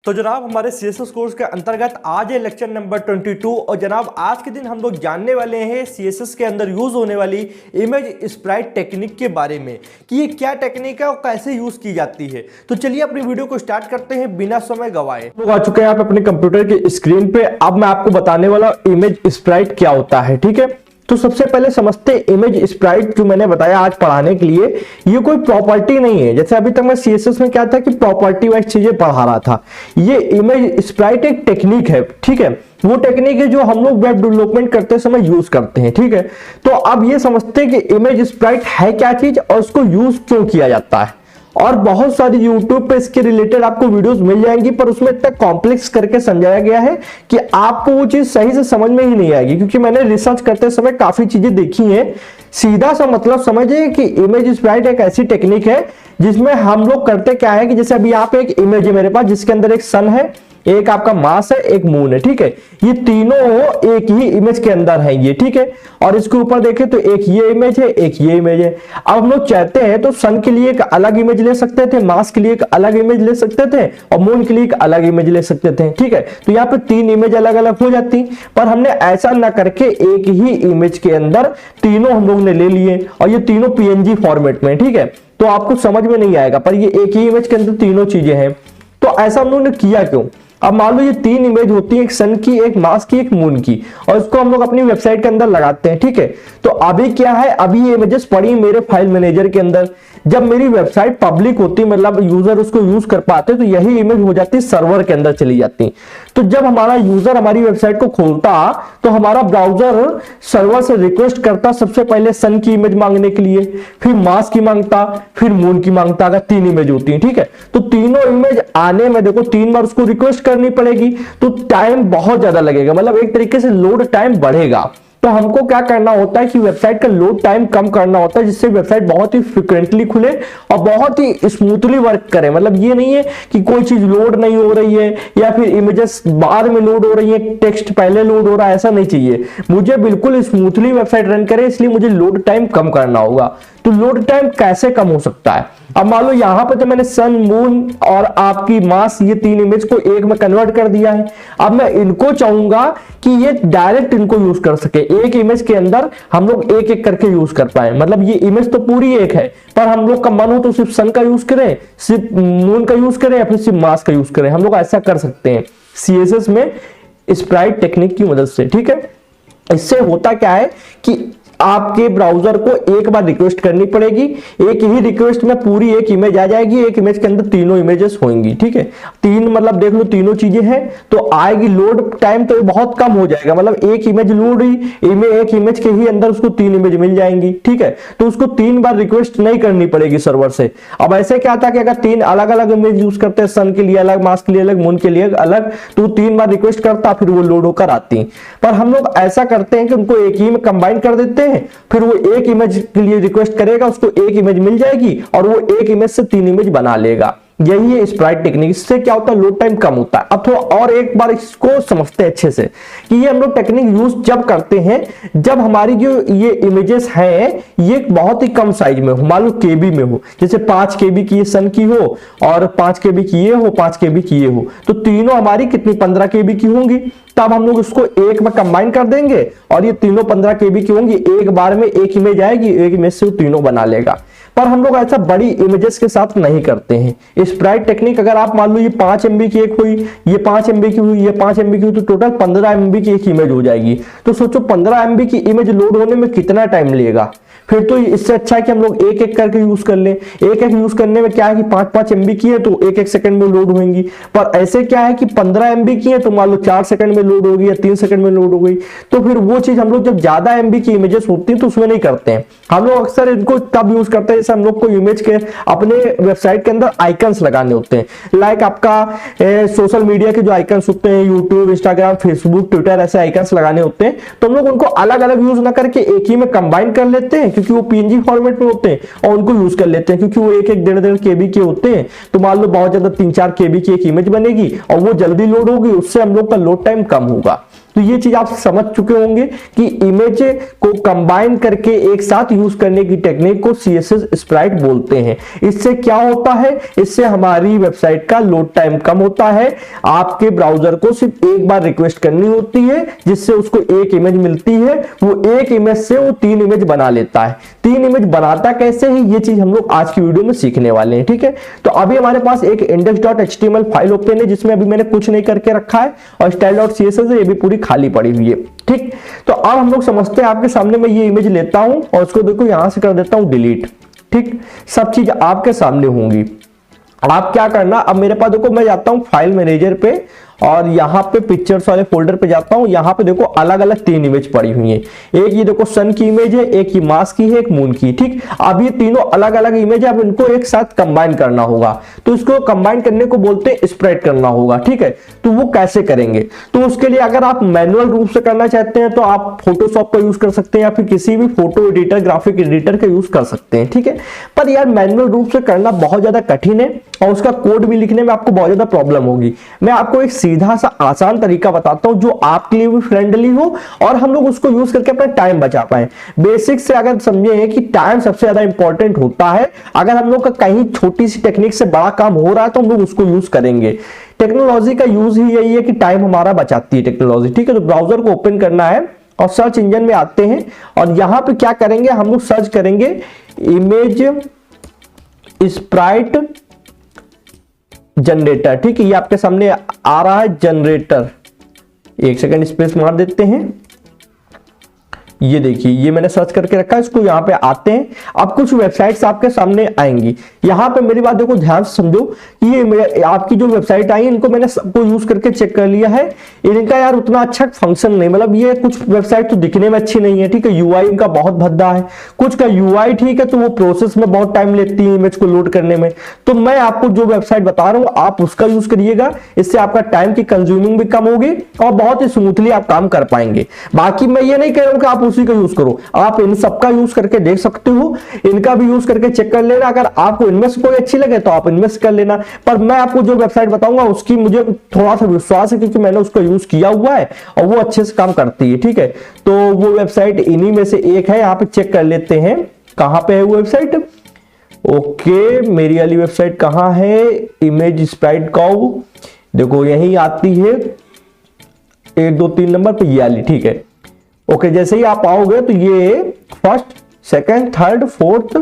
तो जनाब हमारे CSS कोर्स के अंतर्गत आज है लेक्चर नंबर 22 और जनाब आज के दिन हम लोग जानने वाले हैं CSS के अंदर यूज होने वाली इमेज स्प्राइट टेक्निक के बारे में कि ये क्या टेक्निक है और कैसे यूज की जाती है। तो चलिए अपनी वीडियो को स्टार्ट करते हैं बिना समय गवाए। लोग आ चुके हैं आप अपने कंप्यूटर की स्क्रीन पे। अब मैं आपको बताने वाला इमेज स्प्राइट क्या होता है, ठीक है। तो सबसे पहले समझते हैं इमेज स्प्राइट जो मैंने बताया आज पढ़ाने के लिए, ये कोई प्रॉपर्टी नहीं है। जैसे अभी तक मैं CSS में क्या था कि प्रॉपर्टी वाइज चीजें पढ़ा रहा था, ये इमेज स्प्राइट एक टेक्निक है, ठीक है। वो टेक्निक है जो हम लोग वेब डेवलपमेंट करते समय यूज करते हैं, ठीक है। तो अब ये समझते हैं कि इमेज स्प्राइट है क्या चीज और उसको यूज क्यों किया जाता है। और बहुत सारी YouTube पे इसके रिलेटेड आपको वीडियोस मिल जाएंगी, पर उसमें इतना कॉम्प्लेक्स करके समझाया गया है कि आपको वो चीज सही से समझ में ही नहीं आएगी, क्योंकि मैंने रिसर्च करते समय काफी चीजें देखी हैं। सीधा सा मतलब समझिए कि इमेज स्प्राइट एक ऐसी टेक्निक है जिसमें हम लोग करते क्या है कि जैसे अभी यहाँ पे एक इमेज है मेरे पास, जिसके अंदर एक सन है, एक आपका मास है, एक मून है, ठीक है। ये तीनों एक ही इमेज के अंदर है ये, ठीक है। और इसके ऊपर देखें तो एक ये इमेज है, एक ये इमेज है। अब हम लोग चाहते हैं तो सन के लिए एक अलग इमेज ले सकते थे, मास के लिए एक अलग इमेज ले सकते थे और मून के लिए एक अलग इमेज ले सकते थे, ठीक है। तो यहाँ पे तीन इमेज अलग अलग हो जाती, पर हमने ऐसा ना करके एक ही इमेज के अंदर तीनों हम लोग ने ले लिए और ये तीनों PNG फॉर्मेट में, ठीक है। तो आपको समझ में नहीं आएगा, पर ये एक ही इमेज के अंदर तीनों चीजें हैं। तो ऐसा हम लोग ने किया क्यों? अब मान लो ये तीन इमेज होती है, एक सन की, एक मास की, एक मून की, और इसको हम लोग अपनी वेबसाइट के अंदर लगाते हैं, ठीक है। तो अभी क्या है, अभी ये इमेजेस पड़ी मेरे फाइल मैनेजर के अंदर। जब मेरी वेबसाइट पब्लिक होती, मतलब यूजर उसको यूज कर पाते, तो यही इमेज हो जाती सर्वर के अंदर चली जाती। तो जब हमारा यूजर हमारी वेबसाइट को खोलता तो हमारा ब्राउजर सर्वर से रिक्वेस्ट करता, सबसे पहले सन की इमेज मांगने के लिए, फिर मास की मांगता, फिर मून की मांगता। अगर तीन इमेज होती है, ठीक है, तो तीनों इमेज आने में देखो 3 बार उसको रिक्वेस्ट करनी पड़ेगी, तो टाइम बहुत ज्यादा लगेगा, मतलब एक तरीके से लोड टाइम बढ़ेगा। तो हमको क्या करना होता है कि वेबसाइट का लोड टाइम कम करना होता है, जिससे वेबसाइट बहुत ही फ्रिक्वेंटली खुले और बहुत ही स्मूथली वर्क करे। मतलब ये नहीं है कि कोई चीज लोड नहीं हो रही है या फिर इमेजेस बाद में लोड हो रही है, टेक्स्ट पहले लोड हो रहा है, ऐसा नहीं चाहिए। मुझे बिल्कुल स्मूथली वेबसाइट रन करे, इसलिए मुझे लोड टाइम कम करना होगा। तो लोड टाइम कैसे कम हो सकता है? अब मान लो यहां पे तो मैंने सन, मून और आपकी मास, ये तीन इमेज को एक में कन्वर्ट कर दिया है। अब मैं इनको चाहूंगा कि ये डायरेक्ट इनको यूज कर सके, एक इमेज के अंदर हम लोग एक एक करके यूज कर पाए। मतलब ये इमेज तो पूरी एक है, पर हम लोग का मन हो तो सिर्फ सन का यूज करें, सिर्फ मून का यूज करें या फिर सिर्फ मास का यूज करें। हम लोग ऐसा कर सकते हैं CSS में स्प्राइट टेक्निक की मदद से, ठीक है। इससे होता क्या है कि आपके ब्राउजर को एक बार रिक्वेस्ट करनी पड़ेगी, एक ही रिक्वेस्ट में पूरी एक इमेज आ जाएगी, एक इमेज के अंदर तीनों इमेजेस होंगी, ठीक है। तीन मतलब देख लो तीनों चीजें हैं तो आएगी, लोड टाइम तो बहुत कम हो जाएगा। मतलब एक इमेज लोड हुई, एक इमेज के ही अंदर उसको तीन इमेज मिल जाएंगी, ठीक है। तो उसको 3 बार रिक्वेस्ट नहीं करनी पड़ेगी सर्वर से। अब ऐसे क्या था कि अगर 3 अलग अलग इमेज यूज करते हैं, सन के लिए अलग, मास के लिए अलग, मून के लिए अलग, तो 3 बार रिक्वेस्ट करता, फिर वो लोड होकर आती। पर हम लोग ऐसा करते हैं कि उनको एक ही में कंबाइन कर देते हैं, फिर वो एक इमेज के लिए रिक्वेस्ट करेगा, उसको एक इमेज मिल जाएगी और वो एक इमेज से 3 इमेज बना लेगा। यही है स्प्राइट टेक्निक। इससे क्या होता है, लोड टाइम कम होता है। अब थोड़ा और एक बार इसको समझते हैं अच्छे से कि ये हम लोग टेक्निक यूज जब करते हैं जब हमारी जो ये इमेजेस हैं ये बहुत ही कम साइज में हो, मान लो KB में हो, जैसे 5 KB की ये सन की हो और 5 KB की ये हो, 5 KB की ये हो, तो तीनों हमारी कितनी 15 KB की होंगी। तब हम लोग इसको एक में कंबाइन कर देंगे और ये तीनों 15 KB की होंगी, एक बार में एक इमेज आएगी, एक इमेज से वो तीनों बना लेगा। पर हम लोग ऐसा बड़ी इमेजेस के साथ नहीं करते हैं। स्प्राइट टेक्निक अगर आप मान लो ये 5 MB की एक हुई, ये 5 MB की हुई, ये 5 MB की हुई, तो टोटल 15 MB की एक इमेज हो जाएगी। तो सोचो 15 MB की इमेज लोड होने में कितना टाइम लगेगा। फिर तो इससे अच्छा है कि हम लोग एक एक करके यूज कर लें। एक एक यूज करने में क्या है कि 5-5 MB की है तो एक एक सेकंड में लोड होंगी, पर ऐसे क्या है कि 15 MB की है तो मान लो 4 सेकंड में लोड होगी या 3 सेकंड में लोड हो गई। तो फिर वो चीज हम लोग जब ज्यादा MB की इमेजेस होती है तो उसमें नहीं करते हैं। हम लोग अक्सर इनको तब यूज करते हैं जैसे हम लोग को इमेज के अपने वेबसाइट के अंदर आइकन्स लगाने होते हैं। लाइक आपका सोशल मीडिया के जो आइकन्स होते हैं, यूट्यूब, इंस्टाग्राम, फेसबुक, ट्विटर, ऐसे आइकन्स लगाने होते हैं, तो हम लोग उनको अलग अलग यूज ना करके एक ही में कंबाइन कर लेते हैं, क्योंकि वो PNG फॉर्मेट में होते हैं, और उनको यूज कर लेते हैं क्योंकि वो एक एक 1.5 KB के होते हैं। तो मान लो बहुत ज्यादा 3-4 KB की एक इमेज बनेगी और वो जल्दी लोड होगी, उससे हम लोग का लोड टाइम कम होगा। तो ये चीज आप समझ चुके होंगे कि इमेज को कंबाइन करके एक साथ यूज करने की टेक्निक को CSS स्प्राइट बोलते हैं। इससे क्या होता है, इससे हमारी वेबसाइट का लोड टाइम कम होता है। आपके ब्राउजर को सिर्फ एक बार रिक्वेस्ट करनी होती है जिससे उसको एक इमेज मिलती है, वो एक इमेज से वो 3 इमेज बना लेता है। 3 इमेज बनाता कैसे है ये चीज हम लोग आज की वीडियो में सीखने वाले हैं। ठीक है, तो अभी हमारे पास एक index.html फाइल ओपन है जिसमें अभी मैंने कुछ नहीं करके रखा है और style.css है, ये भी पूरी खाली पड़ी हुई है। ठीक, तो अब हम लोग समझते हैं, आपके सामने मैं ये इमेज लेता हूं और उसको देखो यहां से कर देता हूं डिलीट। ठीक, सब चीज आपके सामने होंगी। आप क्या करना, अब मेरे पास देखो मैं जाता हूं फाइल मैनेजर पे और यहाँ पे पिक्चर्स वाले फोल्डर पे जाता हूँ। यहाँ पे देखो अलग अलग 3 इमेज पड़ी हुई हैं। एक ये देखो सन की इमेज है, एक ये मार्स की है, एक मून की। ठीक, अब ये तीनों अलग अलग इमेज है, अब इनको एक साथ कंबाइन करना होगा। तो इसको कंबाइन करने को बोलते हैं स्प्रेड करना होगा। ठीक है, तो वो कैसे करेंगे, तो उसके लिए अगर आप मैनुअल रूप से करना चाहते हैं तो आप फोटोशॉप का यूज कर सकते हैं या फिर किसी भी फोटो एडिटर, ग्राफिक एडिटर का यूज कर सकते हैं। ठीक है, पर यार मैनुअल रूप से करना बहुत ज्यादा कठिन है और उसका कोड भी लिखने में आपको बहुत ज्यादा प्रॉब्लम होगी। मैं आपको एक सीधा सा आसान तरीका बताता हूं जो आपके लिए भी फ्रेंडली हो और हम लोग उसको यूज करके अपना टाइम बचा पाए। बेसिक से अगर समझे कि टाइम सबसे ज्यादा इंपॉर्टेंट होता है, अगर हम लोग का कहीं छोटी सी टेक्निक से बड़ा काम हो रहा है तो हम लोग उसको यूज करेंगे। टेक्नोलॉजी का यूज ही यही है कि टाइम हमारा बचाती है टेक्नोलॉजी। ठीक है, तो ब्राउजर को ओपन करना है और सर्च इंजन में आते हैं और यहां पे क्या करेंगे, हम लोग सर्च करेंगे इमेज स्प्राइट जनरेटर। ठीक है, ये आपके सामने आ रहा है जनरेटर। एक सेकंड स्पेस मार देते हैं। ये देखिए, ये मैंने सर्च करके रखा है, इसको यहाँ पे आते हैं। अब कुछ वेबसाइट्स आपके सामने आएंगी। यहाँ पे मेरी बात देखो ध्यान से समझो कि ये आपकी जो वेबसाइट आई इनको मैंने सबको यूज करके चेक कर लिया है। इनका यार उतना अच्छा फंक्शन नहीं, मतलब ये कुछ वेबसाइट तो दिखने में अच्छी नहीं है। ठीक है, यूआई इनका बहुत भद्दा है। कुछ का यूआई ठीक है तो वो प्रोसेस में बहुत टाइम लेती है इमेज को लोड करने में। तो मैं आपको जो वेबसाइट बता रहा हूँ आप उसका यूज करिएगा, इससे आपका टाइम की कंज्यूमिंग भी कम होगी और बहुत ही स्मूथली आप काम कर पाएंगे। बाकी मैं ये नहीं कह रहा हूँ कि आप उसी का यूज करो, आप इन सबका यूज करके देख सकते हो, इनका भी यूज करके चेक कर लेना। अगर आपको इनमें से कोई अच्छी लगे तो आप इनमें से कर लेना, पर मैं आपको जो वेबसाइट बताऊंगा उसकी मुझे थोड़ा सा विश्वास है क्योंकि मैंने उसका यूज किया हुआ है और वो अच्छे से काम करती है। ठीक है, तो वो वेबसाइट इन्हीं में से एक है। यहाँ पे चेक कर लेते हैं कहां पे है वो वेबसाइट। ओके, मेरी वाली वेबसाइट कहां है, इमेज स्प्राइट काउ, देखो यही आती है 1 2 3 नंबर पे ये वाली। ठीक है, ओके, जैसे ही आप आओगे तो ये 1st, 2nd, 3rd, 4th,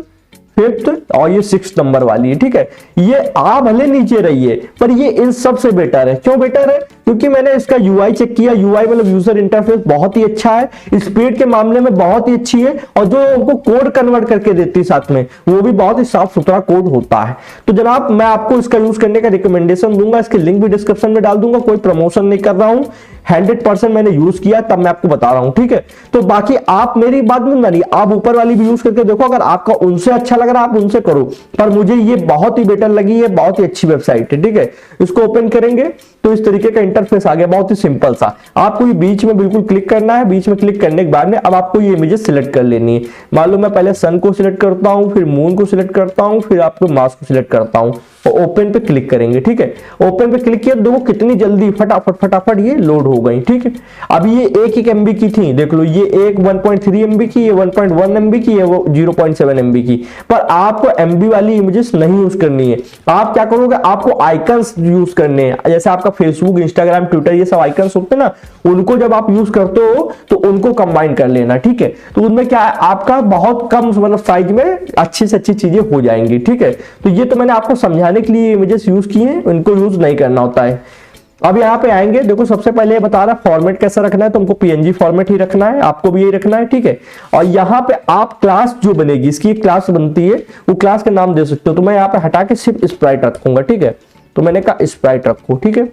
5th और ये 6th नंबर वाली है। ठीक है, ये आप भले नीचे रहिए पर ये इन सब से बेटर है। क्यों बेटर है, क्योंकि मैंने इसका यूआई चेक किया। यूआई मतलब यूजर इंटरफेस बहुत ही अच्छा है, स्पीड के मामले में बहुत ही अच्छी है और जो उनको कोड कन्वर्ट करके देती है साथ में वो भी बहुत ही साफ सुथरा कोड होता है। तो जनाब मैं आपको इसका यूज करने का रिकमेंडेशन दूंगा, इसकी लिंक भी डिस्क्रिप्शन में डाल दूंगा। कोई प्रमोशन नहीं कर रहा हूं, 100% मैंने यूज किया तब मैं आपको बता रहा हूं। ठीक है, तो बाकी आप मेरी बात मत मानिए, आप ऊपर वाली भी यूज करके देखो, अगर आपका उनसे अच्छा लग रहा है आप उनसे करो, पर मुझे ये बहुत ही बेटर लगी है, बहुत ही अच्छी वेबसाइट है। ठीक है, इसको ओपन करेंगे तो इस तरीके का इंटरफेस आ गया, बहुत ही सिंपल सा। आपको ये बीच में बिल्कुल क्लिक करना है। बीच में क्लिक करने के बाद में अब आपको ये इमेजेस सिलेक्ट कर लेनी है। मान लो मैं पहले सन को सिलेक्ट करता हूं, फिर मून को सिलेक्ट करता हूं, फिर आपको मार्स को सिलेक्ट करता हूं और ओपन पे क्लिक करेंगे। ठीक है, ओपन पे क्लिक किया, देखो कितनी जल्दी फटाफट ये लोड हो गई। ठीक है, अब ये 1 MB की थी, देख लो ये एक 1.3 MB की, ये 1.1 MB की, ये वो 0.7 MB की। पर आपको MB वाली इमेजेस नहीं यूज करनी है। आप क्या करोगे, आपको आइकन्स यूज करने हैं। जैसे आपका फेसबुक, इंस्टाग्राम, ट्विटर ये सब आइकन्स होते हैं ना, उनको जब आप यूज करते हो तो उनको कंबाइन कर लेना। ठीक है, तो उनमें क्या है, आपका बहुत कम मतलब साइज में अच्छी से अच्छी चीजें हो जाएंगी। ठीक है, तो ये तो मैंने आपको समझाने के लिए इमेजेस यूज किए हैं, इनको यूज नहीं करना होता है। अब यहाँ पे आएंगे, देखो सबसे पहले ये बता रहा है फॉर्मेट कैसा रखना है, तो हमको PNG फॉर्मेट ही रखना है, आपको भी यही रखना है। ठीक है, और यहाँ पे आप क्लास जो बनेगी, इसकी क्लास बनती है, वो क्लास का नाम दे सकते हो। तो मैं यहाँ पे हटा के सिर्फ स्प्राइट रखूंगा। ठीक है, तो मैंने कहा स्प्राइट रखो। ठीक है,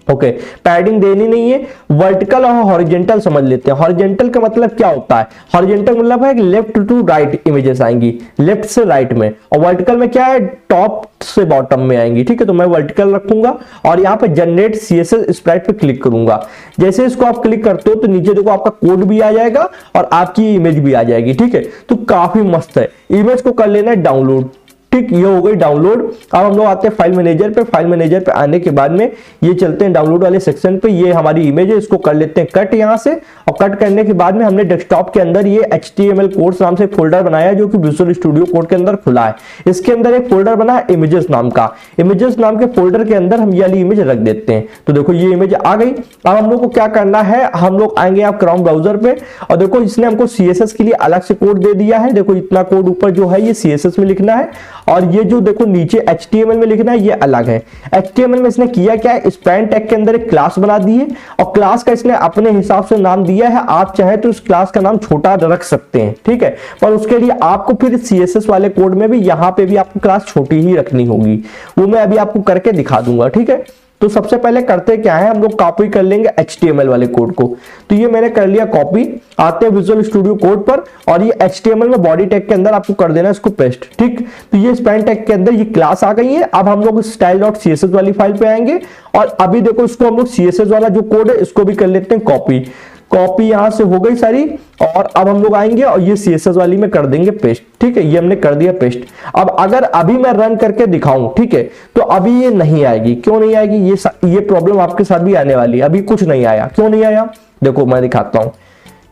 ओके, पैडिंग देनी नहीं है। वर्टिकल और हॉरिजॉन्टल समझ लेते हैं। हॉरिजॉन्टल का मतलब क्या होता है, हॉरिजॉन्टल मतलब है कि लेफ्ट टू राइट इमेजेस आएंगी, लेफ्ट से राइट में, और वर्टिकल में क्या है, टॉप से बॉटम में आएंगी। ठीक है, तो मैं वर्टिकल रखूंगा और यहाँ पे जनरेट CSS स्प्राइट पे क्लिक करूंगा। जैसे इसको आप क्लिक करते हो तो नीचे देखो आपका कोड भी आ जाएगा और आपकी इमेज भी आ जाएगी। ठीक है, तो काफी मस्त है। इमेज को कर लेना है डाउनलोड। ठीक, ये हो गई डाउनलोड। अब हम लोग आते हैं फाइल मैनेजर पे। फाइल मैनेजर पे आने के बाद में ये चलते हैं डाउनलोड वाले सेक्शन पे। ये हमारी इमेज है, इसको कर लेते हैं कट यहाँ से। और कट करने के बाद में हमने डेस्कटॉप के अंदर ये HTML कोड्स नाम से एक फोल्डर बनाया जो कि विजुअल स्टूडियो कोड के अंदर खुला है। इसके अंदर एक फोल्डर बना है इमेजेस नाम का। इमेजेस नाम के फोल्डर के अंदर हम ये वाली इमेज रख देते हैं। तो देखो ये इमेज आ गई। अब हम लोग को क्या करना है, हम लोग आएंगे आप क्रोम ब्राउजर पे और देखो इसने हमको CSS के लिए अलग से कोड दे दिया है। देखो इतना कोड ऊपर जो है ये CSS में लिखना है और ये जो देखो नीचे HTML में लिखना है ये अलग है। HTML में इसने किया क्या है, स्प्राइट टैग के अंदर एक क्लास बना दी है और क्लास का इसने अपने हिसाब से नाम दिया है। आप चाहे तो इस क्लास का नाम छोटा रख सकते हैं, ठीक है, पर उसके लिए आपको फिर CSS वाले कोड में भी यहाँ पे भी आपको क्लास छोटी ही रखनी होगी। वो मैं अभी आपको करके दिखा दूंगा, ठीक है। तो सबसे पहले करते क्या है, हम लोग कॉपी कर लेंगे HTML वाले कोड को। तो ये मैंने कर लिया कॉपी। आते हैं विजुअल स्टूडियो कोड पर और ये HTML में बॉडी टैग के अंदर आपको कर देना इसको पेस्ट, ठीक। तो ये स्पैन टैग के अंदर ये क्लास आ गई है। अब हम लोग style.css वाली फाइल पे आएंगे और अभी देखो इसको हम लोग CSS वाला जो कोड है इसको भी कर लेते हैं कॉपी। कॉपी यहां से हो गई सारी और अब हम लोग आएंगे और ये CSS वाली में कर देंगे पेस्ट, ठीक है। ये हमने कर दिया पेस्ट। अब अगर अभी मैं रन करके दिखाऊं, ठीक है, तो अभी ये नहीं आएगी। क्यों नहीं आएगी, ये प्रॉब्लम आपके साथ भी आने वाली है। अभी कुछ नहीं आया, क्यों नहीं आया, देखो मैं दिखाता हूं।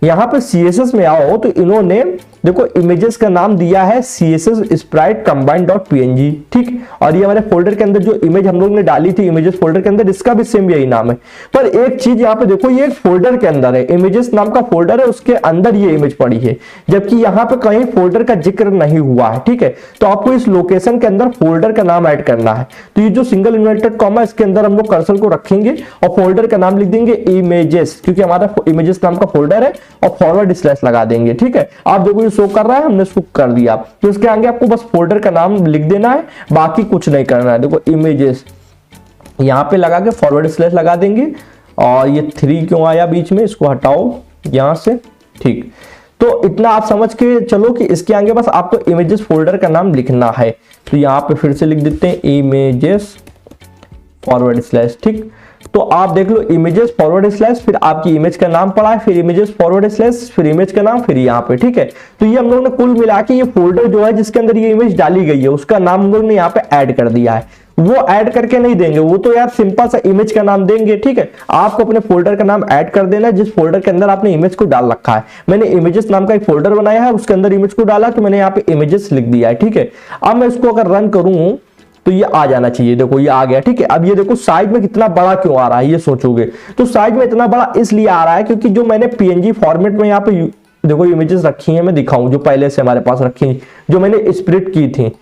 यहां पे CSS में आओ तो इन्होंने देखो इमेजेस का नाम दिया है CSS sprite combine.png, ठीक। और ये हमारे फोल्डर के अंदर जो इमेज हम लोग ने डाली थी इमेजेस फोल्डर के अंदर, इसका भी सेम यही नाम है। पर एक चीज यहाँ पे देखो, ये एक फोल्डर के अंदर है, इमेजेस नाम का फोल्डर है, उसके अंदर ये इमेज पड़ी है, जबकि यहाँ पे कहीं फोल्डर का जिक्र नहीं हुआ है, ठीक है। तो आपको इस लोकेशन के अंदर फोल्डर का नाम ऐड करना है। तो ये जो सिंगल इन्वर्टेड कॉमा इसके अंदर हम लोग कर्सर को रखेंगे और फोल्डर का नाम लिख देंगे इमेजेस, क्योंकि हमारा इमेजेस नाम का फोल्डर है, और फॉरवर्ड स्लैश लगा देंगे, ठीक है। आप देखो शो कर रहा है, हमने इसको कर दिया। तो इसके आगे आपको बस फोल्डर का नाम लिख देना है, बाकी कुछ नहीं करना है। देखो इमेजेस यहां पे लगा के फॉरवर्ड स्लैश लगा देंगे। और ये 3 क्यों आया बीच में, इसको हटाओ यहां से, ठीक। तो इतना आप समझ के चलो कि इसके आगे बस आपको इमेजेस फोल्डर का नाम लिखना है। तो यहां पे फिर से लिख देते हैं इमेजेस फॉरवर्ड स्लैश, ठीक। तो आप देख लो इमेजेस फॉरवर्ड स्लैश, फिर आपकी इमेज का नाम पड़ा है, फिर इमेजेस फॉरवर्ड स्लैश, फिर इमेज का नाम, फिर यहाँ पे, ठीक है। तो ये हम लोग ने कुल मिला के ये फोल्डर जो है जिसके अंदर ये इमेज डाली गई है उसका नाम हम लोग ने यहाँ पे ऐड कर दिया है। वो ऐड करके नहीं देंगे, वो तो यार सिंपल सा इमेज का नाम देंगे, ठीक है। आपको अपने फोल्डर का नाम ऐड कर देना है जिस फोल्डर के अंदर आपने इमेज को डाल रखा है। मैंने इमेजेस नाम का एक फोल्डर बनाया है, उसके अंदर इमेज को डाला, तो मैंने यहाँ पे इमेजेस लिख दिया है, ठीक है। अब मैं इसको अगर रन करूं तो ये आ जाना चाहिए, देखो ये आ गया, ठीक है। अब ये देखो साइज में कितना बड़ा क्यों आ रहा है, ये सोचोगे तो साइज में इतना बड़ा इसलिए आ रहा है क्योंकि जो मैंने PNG फॉर्मेट में यहाँ पे देखो इमेजेस रखी हैं, मैं दिखाऊं जो पहले से हमारे पास रखी हैं, जो मैंने स्प्लिट की थी,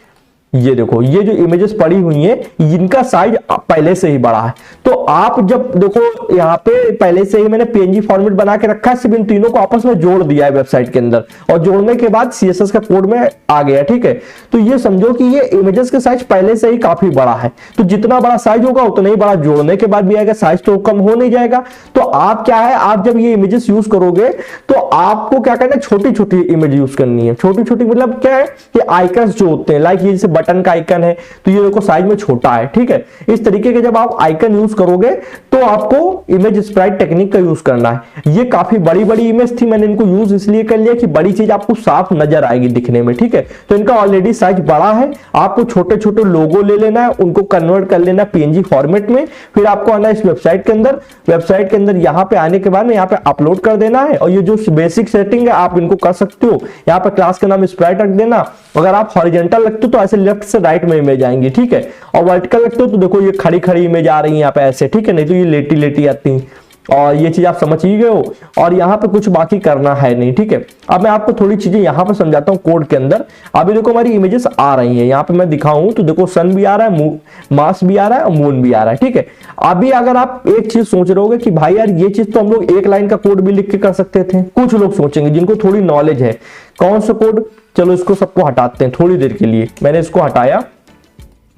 ये देखो ये जो इमेजेस पड़ी हुई हैं इनका साइज पहले से ही बड़ा है। तो आप जब देखो यहाँ पे पहले से ही मैंने PNG फॉर्मेट बना के रखा है, सिर्फ इन तीनों को आपस में जोड़ दिया है वेबसाइट के अंदर, और जोड़ने के बाद CSS का कोड में आ गया, ठीक है। तो ये समझो कि ये इमेजेस का साइज पहले से ही काफी बड़ा है। तो जितना बड़ा साइज होगा उतना ही बड़ा जोड़ने के बाद भी आएगा, साइज तो कम हो नहीं जाएगा। तो आप क्या है, आप जब ये इमेजेस यूज करोगे तो आपको क्या करना है, छोटी छोटी इमेज यूज करनी है। छोटी छोटी मतलब क्या है, ये आइकन्स जो होते हैं, लाइक ये जैसे बटन का आइकन है तो ये देखो साइज में छोटा है, ठीक है। इस तरीके के जब आप आइकन यूज करोगे तो आपको इमेज स्प्राइट टेक्निक का यूज करना है। ये काफी बड़ी बड़ी इमेज थी, मैंने इनको यूज इसलिए कर लिया कि बड़ी चीज आपको साफ नजर आएगी दिखने में, ठीक है। तो इनका ऑलरेडी साइज बड़ा है, आपको छोटे छोटे लोगो ले लेना है, उनको कन्वर्ट कर लेना PNG फॉर्मेट में, फिर आपको आना इस वेबसाइट के अंदर। वेबसाइट के अंदर यहाँ पे आने के बाद में यहाँ पे अपलोड कर देना है, और ये जो बेसिक सेटिंग है आप इनको कर सकते हो। यहाँ पे क्लास का नाम स्प्राइट रख देना। अगर आप हॉरिजॉन्टल रखते हो तो ऐसे लेफ्ट से राइट में इमेज आएंगी, ठीक है। और वर्टिकल रखते हो तो देखो ये खड़ी खड़ी इमेज आ रही है यहाँ पे ऐसे, ठीक है, नहीं तो ये लेटी लेटी आती है। और ये चीज आप समझ ही गए हो, और यहाँ पे कुछ बाकी करना है नहीं, ठीक है। अब मैं आपको थोड़ी चीजें यहाँ पे समझाता हूँ कोड के अंदर। अभी देखो हमारी इमेजेस आ रही हैं, यहाँ पे मैं दिखाऊं तो देखो सन भी आ रहा है, मार्स भी आ रहा है और मून भी आ रहा है, ठीक है। अभी अगर आप एक चीज सोच रहे होगे कि भाई यार ये चीज तो हम लोग एक लाइन का कोड भी लिख के कर सकते थे, कुछ लोग सोचेंगे जिनको थोड़ी नॉलेज है। कौन सा कोड, चलो इसको सबको हटाते हैं थोड़ी देर के लिए। मैंने इसको हटाया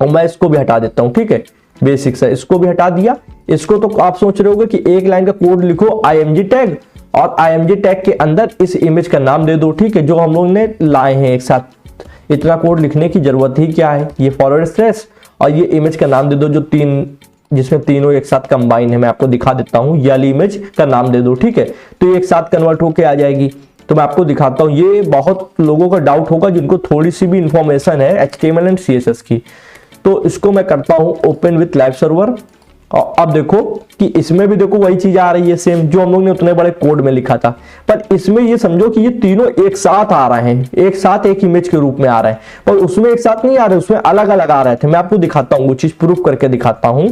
और मैं इसको भी हटा देता हूं, ठीक है। बेसिक्स है, इसको भी हटा दिया। इसको तो आप सोच रहे होगे कि एक लाइन का कोड लिखो IMG टैग, और IMG टैग के अंदर इस इमेज का नाम दे दो, ठीक है, जो हम लोग ने लाए हैं एक साथ। इतना कोड लिखने की जरूरत ही क्या है, ये फॉरवर्ड स्लैश और ये इमेज का नाम दे दो जो जिसमें तीनों एक साथ कंबाइन है। मैं आपको दिखा देता हूं, ये वाली इमेज का नाम दे दो, ठीक है। तो ये एक साथ कन्वर्ट होके आ जाएगी। तो मैं आपको दिखाता हूँ। ये बहुत लोगों का डाउट होगा जिनको थोड़ी सी भी इंफॉर्मेशन है HTML एंड CSS की। तो इसको मैं करता हूँ ओपन विथ लाइव सर्वर, और अब देखो कि इसमें भी देखो वही चीज आ रही है सेम जो हम लोग ने उतने बड़े कोड में लिखा था, पर इसमें ये समझो कि ये तीनों एक साथ आ रहे हैं, एक साथ एक इमेज के रूप में आ रहे हैं, पर उसमें एक साथ नहीं आ रहे, उसमें अलग अलग आ रहे थे। मैं आपको दिखाता हूँ, वो चीज प्रूफ करके दिखाता हूँ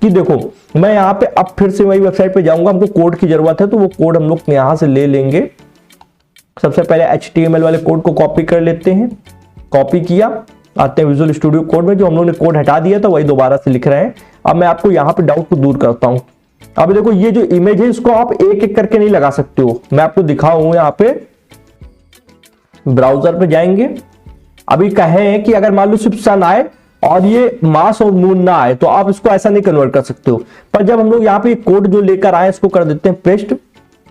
कि देखो मैं यहाँ पे अब फिर से वही वेबसाइट पे जाऊंगा, हमको कोड की जरूरत है तो वो कोड हम लोग यहाँ से ले लेंगे। सबसे पहले HTML वाले कोड को कॉपी कर लेते हैं, कॉपी किया, आते हैं विजुअल स्टूडियो कोड में, जो हम लोग ने कोड हटा दिया था वही दोबारा से लिख रहे हैं। अब मैं आपको यहाँ पे डाउट को दूर करता हूँ। अब देखो ये जो इमेज है इसको आप एक एक करके नहीं लगा सकते हो, मैं आपको दिखाऊं। यहाँ पे ब्राउजर पे जाएंगे, अभी कहे कि अगर मान लो सिर्फ सन आए और ये मार्स और मून ना आए तो आप इसको ऐसा नहीं कन्वर्ट कर सकते हो। पर जब हम लोग यहाँ पे कोड जो लेकर आए इसको कर देते हैं पेस्ट,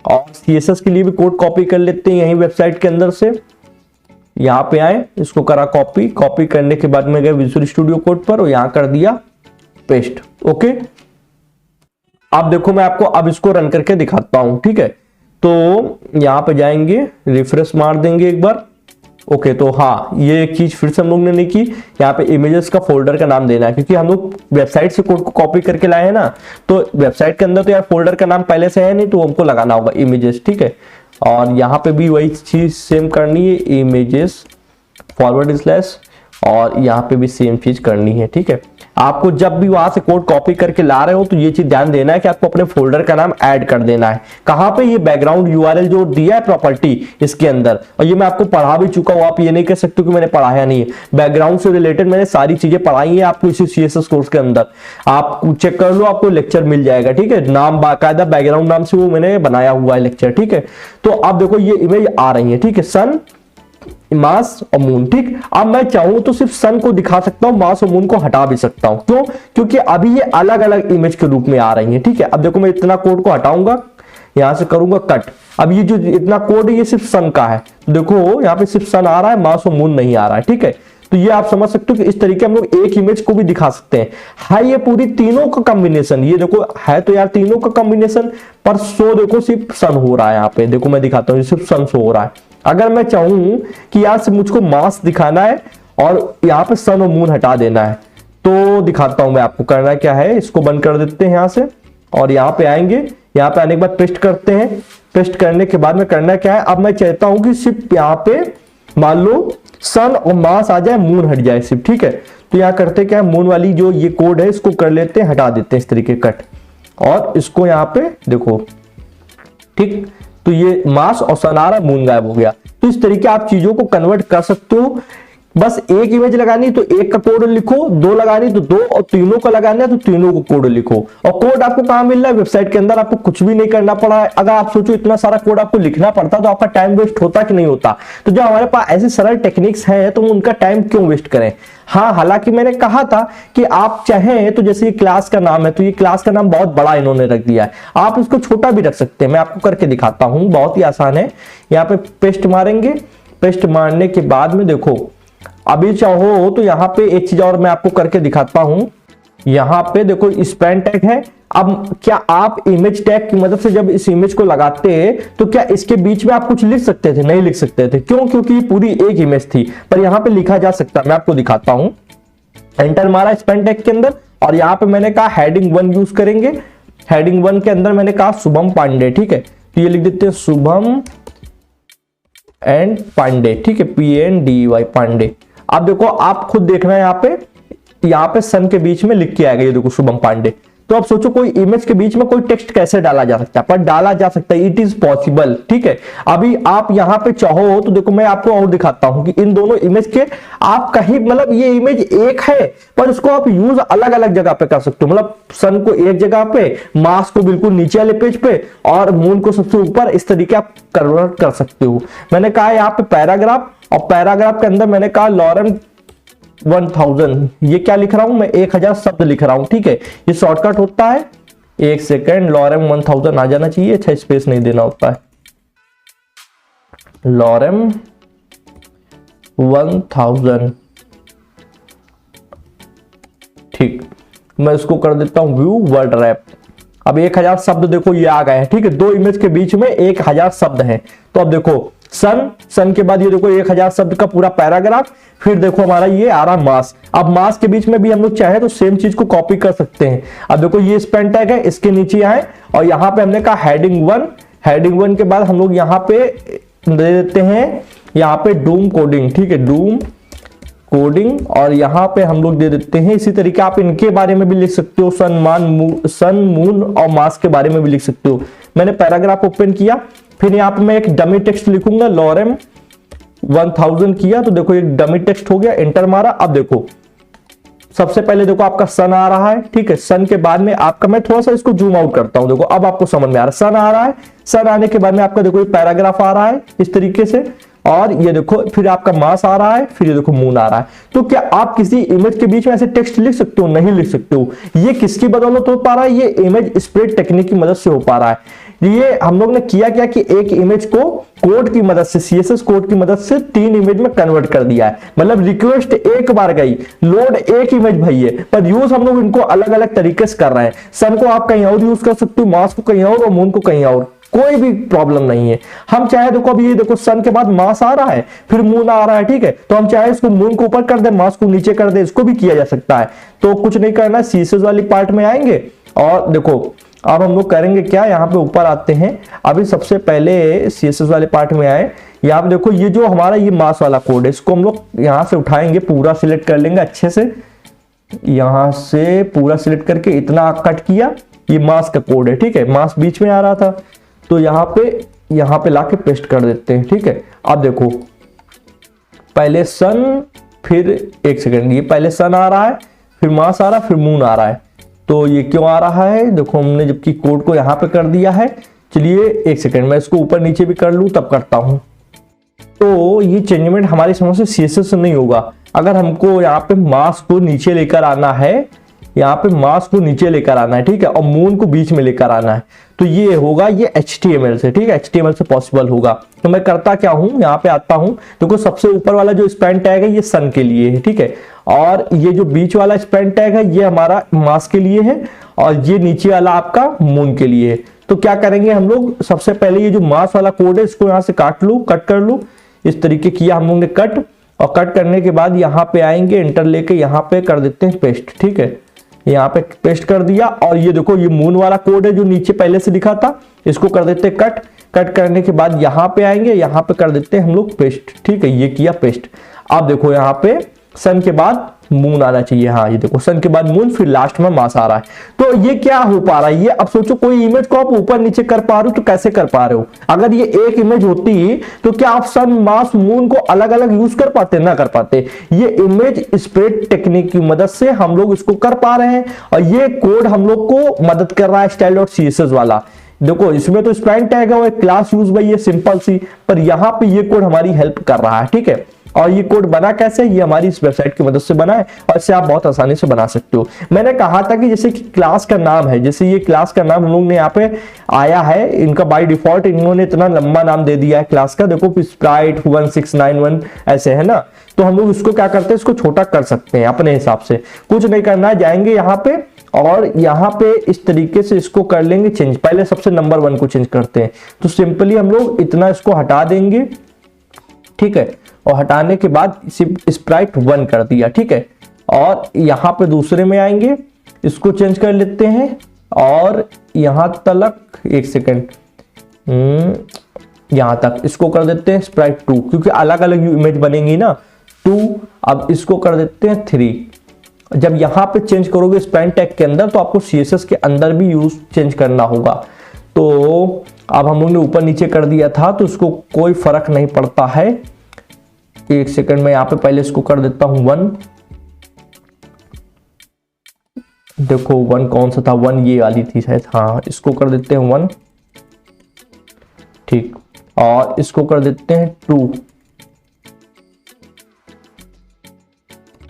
और CSS के लिए भी कोड कॉपी कर लेते हैं यही वेबसाइट के अंदर से। यहाँ पे आए, इसको करा कॉपी, कॉपी करने के बाद में गए विजुअल स्टूडियो कोड पर और यहाँ कर दिया पेस्ट। ओके, अब देखो मैं आपको अब इसको रन करके दिखाता हूं, ठीक है। तो यहाँ पे जाएंगे, रिफ्रेश मार देंगे एक बार। ओके, तो हाँ ये एक चीज फिर से हम लोग ने नहीं की, यहाँ पे इमेजेस का फोल्डर का नाम देना है, क्योंकि हम लोग वेबसाइट से कोड को कॉपी करके लाए हैं ना, तो वेबसाइट के अंदर तो यार फोल्डर का नाम पहले से है नहीं, तो हमको लगाना होगा इमेजेस, ठीक है। और यहाँ पे भी वही चीज सेम करनी है, इमेजेस फॉरवर्ड स्लैश, और यहाँ पे भी सेम चीज करनी है, ठीक है। आपको जब भी वहां से कोड कॉपी करके ला रहे हो तो ये चीज ध्यान देना है कि आपको अपने फोल्डर का नाम ऐड कर देना है। कहां पे, ये बैकग्राउंड URL जो दिया है प्रॉपर्टी इसके अंदर, और ये मैं आपको पढ़ा भी चुका हूं, आप ये नहीं कह सकते कि मैंने पढ़ाया नहीं है। बैकग्राउंड से रिलेटेड मैंने सारी चीजें पढ़ाई है आपको इसी CSS कोर्स के अंदर, आप चेक कर लो, आपको लेक्चर मिल जाएगा, ठीक है। नाम बाकायदा बैकग्राउंड नाम से वो मैंने बनाया हुआ है लेक्चर, ठीक है। तो अब देखो ये इमेज आ रही है, ठीक है, सन, मार्स और मून, ठीक। अब मैं चाहूं तो सिर्फ सन को दिखा सकता हूं, मार्स और मून को हटा भी सकता हूं। क्यों? क्योंकि अभी ये अलग अलग इमेज के रूप में आ रही है, ठीक है। अब देखो मैं इतना कोड को हटाऊंगा, यहां से करूंगा कट। अब ये जो इतना कोड है ये सिर्फ सन का है, देखो यहाँ पे सिर्फ सन आ रहा है, मार्स और मून नहीं आ रहा है, ठीक है। तो ये आप समझ सकते हो कि इस तरीके हम लोग एक इमेज को भी दिखा सकते हैं। है ये पूरी तीनों का कॉम्बिनेशन, ये देखो है तो यार तीनों का कॉम्बिनेशन, पर शो देखो सिर्फ सन हो रहा है। यहाँ पे देखो मैं दिखाता हूँ, सिर्फ सन शो हो रहा है। अगर मैं चाहूं कि यहाँ से मुझको मास दिखाना है और यहाँ पे सन और मून हटा देना है, तो दिखाता हूं मैं आपको करना क्या है। इसको बंद कर देते हैं यहाँ से, और यहाँ पे आएंगे, यहाँ पे आने के बाद पेस्ट करते हैं। पेस्ट करने के बाद में करना क्या है, अब मैं चाहता हूं कि सिर्फ यहाँ पे मान लो सन और मास आ जाए, मून हट जाए सिर्फ, ठीक है। तो यहाँ करते क्या है, मून वाली जो ये कोड है इसको कर लेते हैं, हटा देते हैं इस तरीके कट, और इसको यहाँ पे देखो, ठीक। तो ये मास और सन आ रहा है, मून गायब हो गया। तो इस तरीके आप चीजों को कन्वर्ट कर सकते हो। बस एक इमेज लगानी तो एक का कोड लिखो, दो लगानी तो दो, और तीनों का लगाना है तो तीनों को कोड लिखो। और कोड आपको कहां मिल रहा है, वेबसाइट के अंदर, आपको कुछ भी नहीं करना पड़ा है। अगर आप सोचो इतना सारा कोड आपको लिखना पड़ता तो आपका टाइम वेस्ट होता कि नहीं होता। तो जो हमारे पास ऐसी सरल टेक्निक्स हैं तो उनका टाइम क्यों वेस्ट करें। हाँ, हालांकि मैंने कहा था कि आप चाहें तो जैसे ये क्लास का नाम है, तो ये क्लास का नाम बहुत बड़ा इन्होंने रख दिया है, आप इसको छोटा भी रख सकते हैं। मैं आपको करके दिखाता हूं, बहुत ही आसान है। यहाँ पे पेस्ट मारेंगे, पेस्ट मारने के बाद में देखो अभी चाहो तो यहाँ पे एक चीज और मैं आपको करके दिखाता हूं। यहाँ पे देखो स्पैन टैग है। अब क्या आप इमेज टैग की मदद से जब इस इमेज को लगाते तो क्या इसके बीच में आप कुछ लिख सकते थे? नहीं लिख सकते थे। क्यों? क्योंकि ये पूरी एक इमेज थी, पर यहाँ पे लिखा जा सकता है। मैं आपको दिखाता हूं। एंटर मारा स्पैन टैग के अंदर, और यहाँ पे मैंने कहा हेडिंग 1 यूज करेंगे। हेडिंग 1 के अंदर मैंने कहा शुभम पांडे, ठीक है। तो ये लिख देते हैं शुभम एंड पांडे, ठीक है, PNDY पांडे। अब देखो आप खुद देखना है, यहाँ पे सन के बीच में लिख के आएगा, ये देखो शुभम पांडे। तो अब सोचो कोई इमेज के बीच में कोई टेक्स्ट कैसे डाला जा सकता है, पर डाला जा सकता है, इट इज पॉसिबल, ठीक है। अभी आप यहाँ पे चाहो तो देखो मैं आपको और दिखाता हूं कि इन दोनों इमेज के आप कहीं, मतलब ये इमेज एक है पर उसको आप यूज अलग अलग जगह पे कर सकते हो। मतलब सन को एक जगह पे, मास को बिल्कुल नीचे वाले पेज पे, और मून को सबसे ऊपर, इस तरीके आप कन्वर्ट कर सकते हो। मैंने कहा यहाँ पे पैराग्राफ, और पैराग्राफ के अंदर मैंने कहा लॉरेम 1000। ये क्या लिख रहा हूं मैं, 1000 शब्द लिख रहा हूं, ठीक है। ये शॉर्टकट होता है, एक सेकेंड, लॉरेम 1000 आ जाना चाहिए, अच्छा स्पेस नहीं देना होता है। लॉरेम 1000, ठीक। मैं इसको कर देता हूं व्यू वर्ड रैप। अब 1000 शब्द देखो ये आ गए हैं, ठीक है। दो इमेज के बीच में 1000 शब्द हैं। तो अब देखो सन, सन के बाद ये देखो 1000 शब्द का पूरा पैराग्राफ, फिर देखो हमारा ये आ रहा मास। अब मास के बीच में भी हम लोग चाहे तो सेम चीज को कॉपी कर सकते हैं। अब देखो ये स्पेन टैग है, इसके नीचे आए और यहाँ पे हमने कहा हेडिंग 1, हेडिंग 1 के बाद हम लोग यहाँ पे दे देते हैं यहाँ पे डूम कोडिंग, ठीक है, डूम कोडिंग, और यहाँ पे हम लोग दे देते हैं इसी तरीके आप इनके बारे में भी लिख सकते हो, सन मून और मास के बारे में भी लिख सकते हो। मैंने पैराग्राफ ओपन किया, फिर यहाँ पे मैं एक डमी टेक्स्ट लिखूंगा, लॉरेम 1000 किया तो देखो एक डमी टेक्स्ट हो गया, एंटर मारा। अब देखो सबसे पहले देखो आपका सन आ रहा है, ठीक है, सन के बाद में आपका, मैं थोड़ा सा इसको जूम आउट करता हूं, देखो अब आपको समझ में आ रहा है, सन आ रहा है, सन आने के बाद में आपका देखो ये पैराग्राफ आ रहा है इस तरीके से, और ये देखो फिर आपका मास आ रहा है, फिर ये देखो मून आ रहा है। तो क्या आप किसी इमेज के बीच में ऐसे टेक्स्ट लिख सकते हो? नहीं लिख सकते हो। ये किसकी बदौलत हो पा रहा है? ये इमेज स्प्रेड टेक्निक की मदद से हो पा रहा है। ये हम लोग ने किया क्या कि एक इमेज को कोड की मदद से, सीएसएस कोड की मदद से 3 इमेज में कन्वर्ट कर दिया है। मतलब रिक्वेस्ट एक बार गई, लोड एक इमेज भई है, पर यूज हम लोग इनको अलग अलग तरीके से कर रहे हैं। सन को आप कहीं और यूज कर सकते हो, मास को कहीं और मून को कहीं और, कोई भी प्रॉब्लम नहीं है। हम चाहे देखो अभी ये देखो सन के बाद मास आ रहा है, फिर मून आ रहा है, ठीक है, तो हम चाहे इसको मून को ऊपर कर दे, मास को नीचे कर दे, इसको भी किया जा सकता है। तो कुछ नहीं करना, सीएसएस वाली पार्ट में आएंगे और देखो अब हम लोग करेंगे क्या, यहाँ पे ऊपर आते हैं। अभी सबसे पहले सीएसएस वाले पार्ट में आए, यहाँ पे देखो ये जो हमारा ये मास वाला कोड है, इसको हम लोग यहाँ से उठाएंगे, पूरा सिलेक्ट कर लेंगे अच्छे से, यहाँ से पूरा सिलेक्ट करके इतना कट किया, ये मास का कोड है, ठीक है, मास बीच में आ रहा था तो यहाँ पे लाके पेस्ट कर देते हैं, ठीक है। अब देखो पहले सन, फिर एक सेकंड, ये पहले सन आ रहा है, फिर मास आ रहा है, फिर मून आ रहा है। तो ये क्यों आ रहा है? देखो हमने जबकि कोड को यहाँ पे कर दिया है। चलिए एक सेकंड, मैं इसको ऊपर नीचे भी कर लूँ तब करता हूँ। तो ये चेंजमेंट हमारी समझ से सीएसएस से नहीं होगा। अगर हमको यहाँ पे मास को नीचे लेकर आना है, यहाँ पे मास को नीचे लेकर आना है, ठीक है, और मून को बीच में लेकर आना है, तो ये होगा ये HTML से, ठीक है, HTML से पॉसिबल होगा। तो मैं करता क्या हूँ, यहाँ पे आता हूँ, देखो सबसे ऊपर वाला जो स्पैन टैग है ये सन के लिए है, ठीक है, और ये जो बीच वाला स्पैन टैग है ये हमारा मास के लिए है, और ये नीचे वाला आपका मून के लिए है। तो क्या करेंगे हम लोग, सबसे पहले ये जो मास वाला कोड है इसको यहाँ से काट लूँ, कट कर लूँ, इस तरीके किया हम लोग ने कट, और कट करने के बाद यहाँ पे आएंगे, एंटर लेके यहाँ पे कर देते हैं पेस्ट, ठीक है, यहाँ पे पेस्ट कर दिया। और ये देखो ये मून वाला कोड है जो नीचे पहले से लिखा था, इसको कर देते हैं कट, कट करने के बाद यहाँ पे आएंगे, यहाँ पे कर देते हैं हम लोग पेस्ट, ठीक है, ये किया पेस्ट। अब देखो यहाँ पे सन के बाद मून आना चाहिए, हाँ ये देखो सन के बाद मून, फिर लास्ट में मास आ रहा है। तो ये क्या हो पा रहा है, ये अब सोचो कोई इमेज को आप ऊपर नीचे कर पा रहे हो तो कैसे कर पा रहे हो? अगर ये एक इमेज होती तो क्या आप सन मास मून को अलग अलग यूज कर पाते? ना कर पाते। ये इमेज स्प्रेड टेक्निक की मदद से हम लोग इसको कर पा रहे हैं, और ये कोड हम लोग को मदद कर रहा है style.css वाला। देखो इसमें तो स्प्लाइन टैग है, वो एक क्लास यूज भाई, ये सिंपल सी, पर यहाँ पे ये कोड हमारी हेल्प कर रहा है, ठीक है। और ये कोड बना कैसे? ये हमारी इस वेबसाइट की मदद से बना है, और इससे आप बहुत आसानी से बना सकते हो। मैंने कहा था कि जैसे कि क्लास का नाम है, जैसे ये क्लास का नाम हम लोग ने यहाँ पे आया है, इनका बाय डिफॉल्ट इन्होंने इतना लंबा नाम दे दिया है क्लास का, देखो स्प्राइट 1691 ऐसे है ना। तो हम लोग इसको क्या करते हैं, इसको छोटा कर सकते हैं अपने हिसाब से, कुछ नहीं करना है, जाएंगे यहाँ पे और यहाँ पे इस तरीके से इसको कर लेंगे चेंज। पहले सबसे नंबर 1 को चेंज करते हैं, तो सिंपली हम लोग इतना इसको हटा देंगे, ठीक है, और हटाने के बाद सिर्फ स्प्राइट 1 कर दिया, ठीक है। और यहाँ पे दूसरे में आएंगे, इसको चेंज कर लेते हैं, और यहाँ तक एक सेकेंड, यहाँ तक इसको कर देते हैं स्प्राइट 2, क्योंकि अलग अलग इमेज बनेंगी ना 2। अब इसको कर देते हैं 3। जब यहाँ पे चेंज करोगे स्पैन टैग के अंदर, तो आपको सीएसएस के अंदर भी यूज चेंज करना होगा। तो अब हम लोग ने ऊपर नीचे कर दिया था, तो उसको कोई फर्क नहीं पड़ता है। एक सेकंड में यहाँ पे पहले इसको कर देता हूं 1। देखो 1 कौन सा था, 1 ये वाली थी शायद, हाँ इसको कर देते हैं 1, ठीक, और इसको कर देते हैं 2,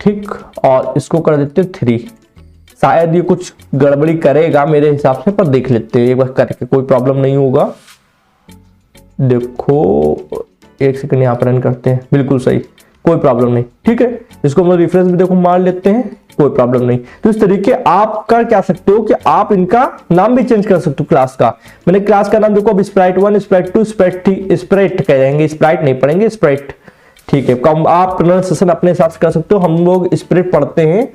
ठीक, और इसको कर देते हैं 3। शायद ये कुछ गड़बड़ी करेगा मेरे हिसाब से, पर देख लेते हैं एक बार करके, कोई प्रॉब्लम नहीं होगा। देखो एक सेकंड यहाँ पर रन करते हैं, बिल्कुल सही, कोई प्रॉब्लम नहीं, ठीक है। इसको हम लोग रिफ्रेश भी देखो मार लेते हैं, कोई प्रॉब्लम नहीं। तो इस तरीके आप कर क्या सकते हो कि आप इनका नाम भी चेंज कर सकते हो क्लास का। मैंने क्लास का नाम देखो अब स्प्राइट 1, स्प्राइट 2, स्प्राइट 3, स्प्राइट कहेंगे, स्प्राइट नहीं पढ़ेंगे, स्प्राइट, ठीक है। कम आप प्रोनाउंसिएशन अपने हिसाब से कर सकते हो, हम लोग स्प्राइट पढ़ते हैं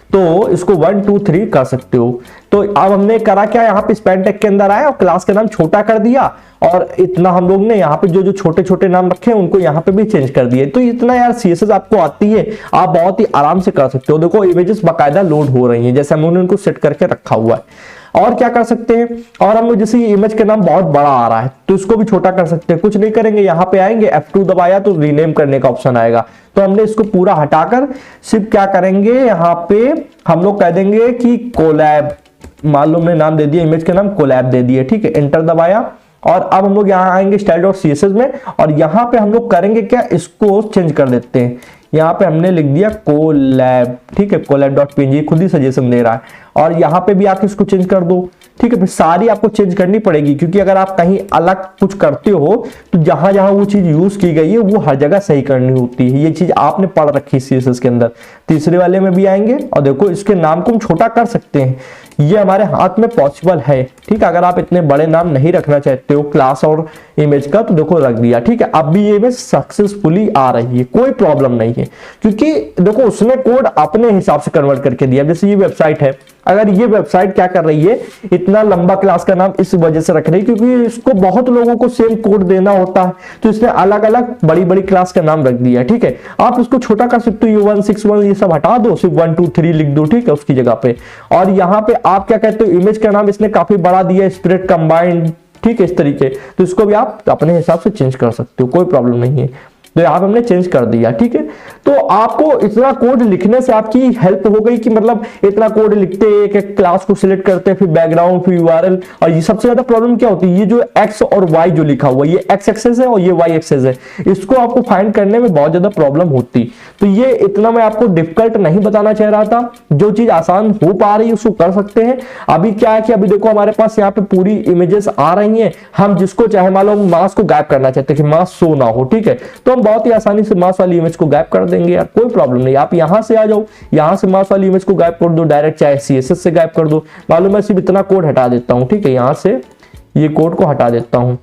तो इसको 1 2 3 कर सकते हो। तो अब हमने करा क्या, यहाँ पे स्पेल टैग के अंदर आया और क्लास का नाम छोटा कर दिया, और इतना हम लोग ने यहाँ पे जो जो छोटे छोटे नाम रखे हैं उनको यहाँ पे भी चेंज कर दिए। तो इतना यार सीएसएस आपको आती है, आप बहुत ही आराम से कर सकते हो। देखो इमेजेस बाकायदा लोड हो रही हैं जैसे हमने उनको सेट करके रखा हुआ है। और क्या कर सकते हैं, और हम लोग जैसे इमेज का नाम बहुत बड़ा आ रहा है तो इसको भी छोटा कर सकते हैं। कुछ नहीं करेंगे, यहाँ पे आएंगे F2 दबाया तो रीनेम करने का ऑप्शन आएगा, तो हमने इसको पूरा हटाकर सिर्फ क्या करेंगे, यहाँ पे हम लोग कह देंगे कि कोलैब, मान लो हमने नाम दे दिया, इमेज का नाम कोलैब दे दिया, ठीक है। एंटर दबाया और अब हम लोग यहाँ आएंगे style.css में, और यहाँ पे हम लोग करेंगे क्या, इसको चेंज कर देते हैं। यहाँ पे हमने लिख दिया कोलैब, ठीक है, कोलैब.png खुद ही सजेशन दे रहा है, और यहाँ पे भी आके इसको चेंज कर दो, ठीक है। फिर सारी आपको चेंज करनी पड़ेगी, क्योंकि अगर आप कहीं अलग कुछ करते हो तो जहां जहां वो चीज यूज की गई है वो हर जगह सही करनी होती है। ये चीज आपने पढ़ रखी है सीएसएस के अंदर। तीसरे वाले में भी आएंगे और देखो इसके नाम को हम छोटा कर सकते हैं, ये हमारे हाथ में पॉसिबल है, ठीक है। अगर आप इतने बड़े नाम नहीं रखना चाहते हो क्लास और इमेज का तो देखो रख दिया, ठीक है। अब भी ये इमेज सक्सेसफुली आ रही है, कोई प्रॉब्लम नहीं है, क्योंकि देखो उसने कोड अपने हिसाब से कन्वर्ट करके दिया। जैसे ये वेबसाइट है, अगर ये वेबसाइट क्या कर रही है, इतना लंबा क्लास का नाम इस वजह से रख रही है क्योंकि इसको बहुत लोगों को सेम कोड देना होता है, तो इसने अलग अलग बड़ी बड़ी क्लास का नाम रख दिया, ठीक है। आप इसको छोटा कर सकते हो, 161 ये सब हटा दो, सिर्फ 1 2 3 लिख दो, ठीक है, उसकी जगह पे। और यहाँ पे आप क्या कहते हो, इमेज का नाम इसने काफी बड़ा दिया, स्प्रेड कंबाइंड, ठीक है, इस तरीके। तो इसको भी आप अपने हिसाब से चेंज कर सकते हो, कोई प्रॉब्लम नहीं है। तो यहाँ पे हमने चेंज कर दिया, ठीक है। तो आपको इतना कोड लिखने से आपकी हेल्प हो गई कि मतलब इतना कोड लिखते एक एक क्लास को सिलेक्ट करते फिर बैकग्राउंड फिर यूआरएल, और ये सबसे ज्यादा प्रॉब्लम क्या होती है, ये जो एक्स और वाई जो लिखा हुआ है, ये एक्स एक्सेस है और ये वाई एक्सेस है, इसको आपको फाइंड करने में बहुत ज्यादा प्रॉब्लम होती। तो ये इतना मैं आपको डिफिकल्ट नहीं बताना चाह रहा था, जो चीज आसान हो पा रही है उसको कर सकते हैं। अभी क्या है कि अभी देखो हमारे पास यहाँ पे पूरी इमेजेस आ रही हैं, हम जिसको चाहे मान लो मास को गायब करना चाहते हैं कि मास शो ना हो, ठीक है, तो हम बहुत ही आसानी से मास वाली इमेज को गायब कर देंगे यार, कोई प्रॉब्लम नहीं। आप यहां से आ जाओ, यहां से मास वाली इमेज को गायब कर दो डायरेक्ट, चाहे सीएसएस से गायब कर दो। मालूम मैं सिर्फ इतना कोड हटा देता हूं, ठीक है, यहां से ये कोड को हटा देता हूं,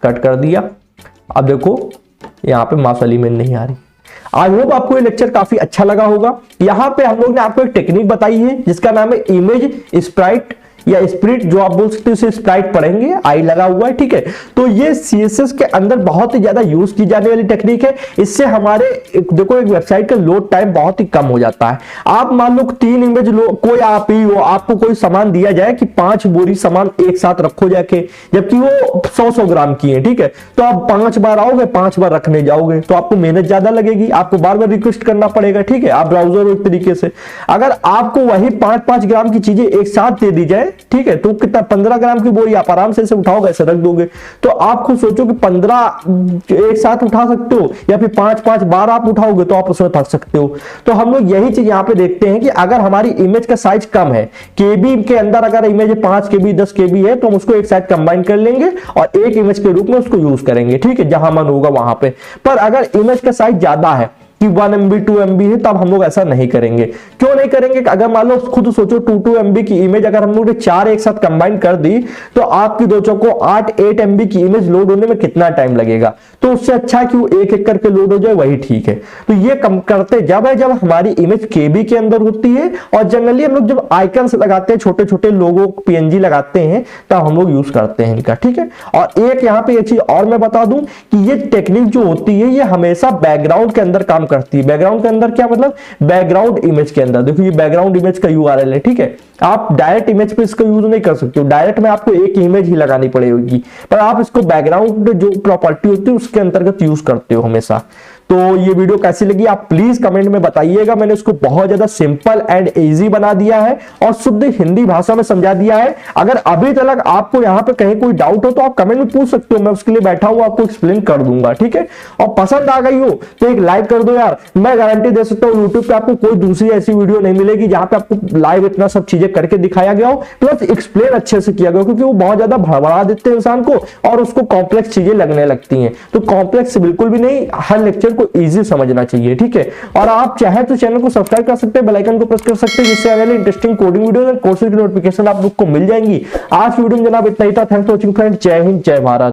कट कर दिया। अब देखो यहां पे मास वाली इमेज नहीं आ रही। आई होप आपको ये लेक्चर काफी अच्छा लगा होगा। यहां पे हम लोग ने आपको एक टेक्निक बताई है जिसका नाम है इमेज स्प्राइट या स्प्रिट, जो आप बोल सकते हो, स्प्राइट पढ़ेंगे, आई लगा हुआ है, ठीक है। तो ये सीएसएस के अंदर बहुत ही ज्यादा यूज की जाने वाली टेक्निक है। इससे हमारे देखो एक वेबसाइट का लोड टाइम बहुत ही कम हो जाता है। आप मान लो 3 इमेज लो, कोई आप ही हो, आपको कोई सामान दिया जाए कि 5 बोरी सामान एक साथ रखो जाके, जबकि वो 100 ग्राम की है, ठीक है, तो आप 5 बार आओगे, 5 बार रखने जाओगे तो आपको मेहनत ज्यादा लगेगी, आपको बार बार रिक्वेस्ट करना पड़ेगा, ठीक है। आप ब्राउजर एक तरीके से, अगर आपको वही 5-5 ग्राम की चीजें एक साथ दे दी जाए, ठीक है, तो कितना 15 ग्राम की बोरी आप आराम से इसे उठाओगे, ऐसे रख दोगे, तो आप खुद सोचो कि 15 एक साथ उठा सकते हो या फिर 5-5 बार आप उठाओगे तो आप उसमें थक सकते हो। तो हम लोग यही चीज यहाँ पे देखते हैं कि अगर हमारी इमेज का साइज कम है, केबी के अंदर अगर इमेज 5 केबी 10 केबी है तो हम उसको एक साथ कंबाइन कर लेंगे और एक इमेज के रूप में उसको यूज करेंगे, ठीक है, जहां मन होगा वहां पे। पर अगर इमेज का साइज ज्यादा है कि 1 MB 2 MB है, तब हम लोग ऐसा नहीं करेंगे। क्यों नहीं करेंगे, अगर मान लो खुद सोचो 2 MB की इमेज अगर हम लोग ने 4 एक साथ कंबाइन कर दी तो आपकी दो चौको 8 MB की इमेज लोड होने में कितना टाइम लगेगा। तो उससे अच्छा है कि वो एक एक करके लोड हो जाए, वही ठीक है। तो ये कम करते जब है जब हमारी इमेज केबी के अंदर होती है, और जनरली हम लोग जब आइकन्स लगाते हैं, छोटे छोटे लोगो PNG लगाते हैं, तब हम लोग यूज करते हैं इनका, ठीक है। और एक यहाँ पे ये चीज और मैं बता दूं कि ये टेक्निक जो होती है ये हमेशा बैकग्राउंड के अंदर काम करती है। बैकग्राउंड के अंदर क्या मतलब, बैकग्राउंड इमेज के अंदर। देखो ये बैकग्राउंड इमेज का यूआरएल है, ठीक है। आप डायरेक्ट इमेज पे इसका यूज नहीं कर सकते हो, डायरेक्ट में आपको एक इमेज ही लगानी पड़ेगी, पर आप इसको बैकग्राउंड जो प्रॉपर्टी होती है उसके अंतर्गत यूज करते हो हमेशा। तो ये वीडियो कैसी लगी आप प्लीज कमेंट में बताइएगा। मैंने इसको बहुत ज्यादा सिंपल एंड इजी बना दिया है और शुद्ध हिंदी भाषा में समझा दिया है। अगर अभी तक आपको यहाँ पे कहीं कोई डाउट हो तो आप कमेंट में पूछ सकते हो, मैं उसके लिए बैठा हूं, आपको एक्सप्लेन कर दूंगा, ठीक है। और पसंद आ गई हो तो एक लाइक कर दो यार, मैं गारंटी दे सकता हूँ यूट्यूब पे आपको कोई दूसरी ऐसी वीडियो नहीं मिलेगी जहां पे आपको लाइव इतना सब चीजें करके दिखाया गया हो, प्लस एक्सप्लेन अच्छे से किया गया, क्योंकि वो बहुत ज्यादा भड़बड़ा देते हैं इंसान को और उसको कॉम्प्लेक्स चीजें लगने लगती हैं। तो कॉम्प्लेक्स बिल्कुल भी नहीं, हर लेक्चर को आपको इजी समझना चाहिए, ठीक है। और आप चाहे तो चैनल को सब्सक्राइब कर सकते हैं, बेल आइकन को प्रेस कर सकते हैं, जिससे आने वाले इंटरेस्टिंग कोडिंग वीडियो और कोर्सेज की नोटिफिकेशन आप लोग को मिल जाएंगी। आज वीडियो में जनाब इतना ही था। Thanks for watching friend. जय हिंद, जय भारत।